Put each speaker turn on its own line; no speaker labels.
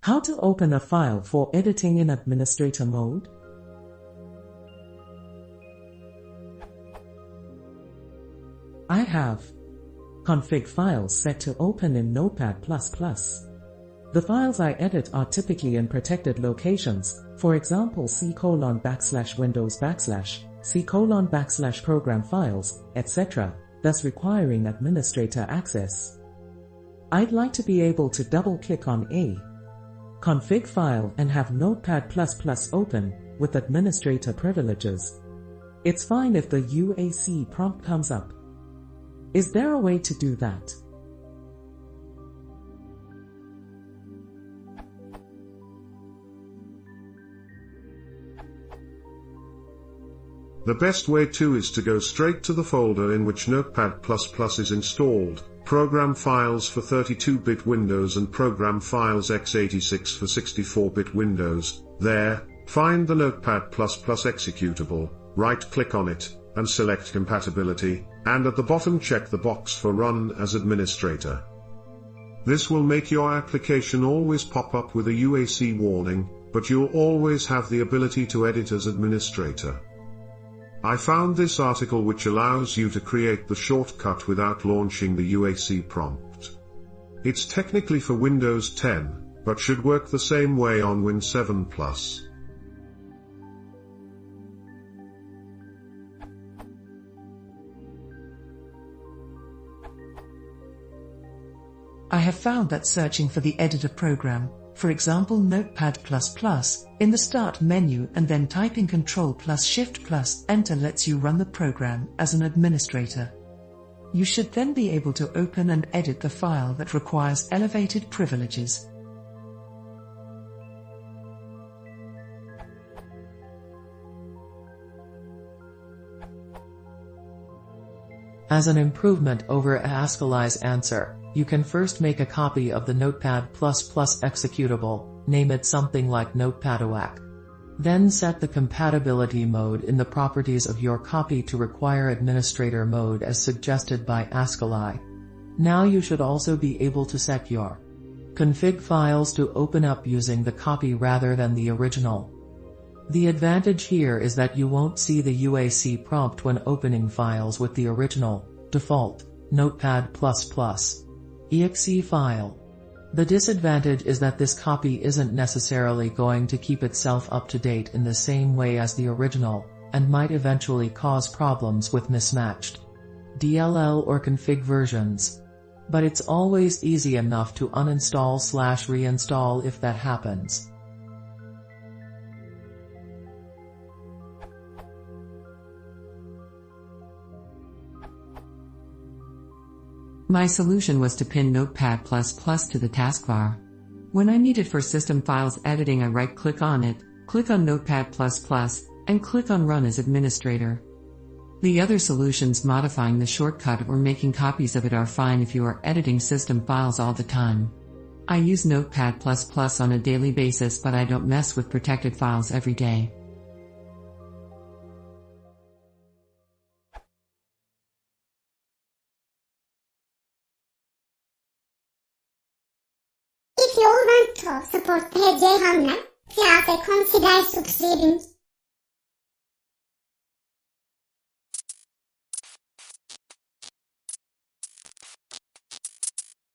How to open a file for editing in administrator mode? I have config files set to open in Notepad++. The files I edit are typically in protected locations, for example C:\Windows/ C:\program files, etc., thus requiring administrator access. I'd like to be able to double-click on a config file and have Notepad++ open with administrator privileges. It's fine if the UAC prompt comes up. Is there a way to do that?
The best way is to go straight to the folder in which Notepad++ is installed, Program Files for 32-bit Windows and Program Files x86 for 64-bit Windows. There, find the Notepad++ executable, right-click on it, and select Compatibility, and at the bottom check the box for Run as Administrator. This will make your application always pop up with a UAC warning, but you'll always have the ability to edit as administrator. I found this article which allows you to create the shortcut without launching the UAC prompt. It's technically for Windows 10, but should work the same way on Win 7+.
I have found that searching for the editor program, for example Notepad++, in the Start menu and then typing Ctrl+Shift+Enter lets you run the program as an administrator. You should then be able to open and edit the file that requires elevated privileges.
As an improvement over Haskell's answer, you can first make a copy of the Notepad++ executable, name it something like Notepadoac. Then set the compatibility mode in the properties of your copy to require administrator mode as suggested by Haskell. Now you should also be able to set your config files to open up using the copy rather than the original. The advantage here is that you won't see the UAC prompt when opening files with the original, default, Notepad++ exe file. The disadvantage is that this copy isn't necessarily going to keep itself up to date in the same way as the original, and might eventually cause problems with mismatched DLL or config versions. But it's always easy enough to uninstall/reinstall if that happens.
My solution was to pin Notepad++ to the taskbar. When I need it for system files editing, I right-click on it, click on Notepad++, and click on Run as Administrator. The other solutions, modifying the shortcut or making copies of it, are fine if you are editing system files all the time. I use Notepad++ on a daily basis, but I don't mess with protected files every day.
If you want to support PJ Hamlet, please consider subscribing.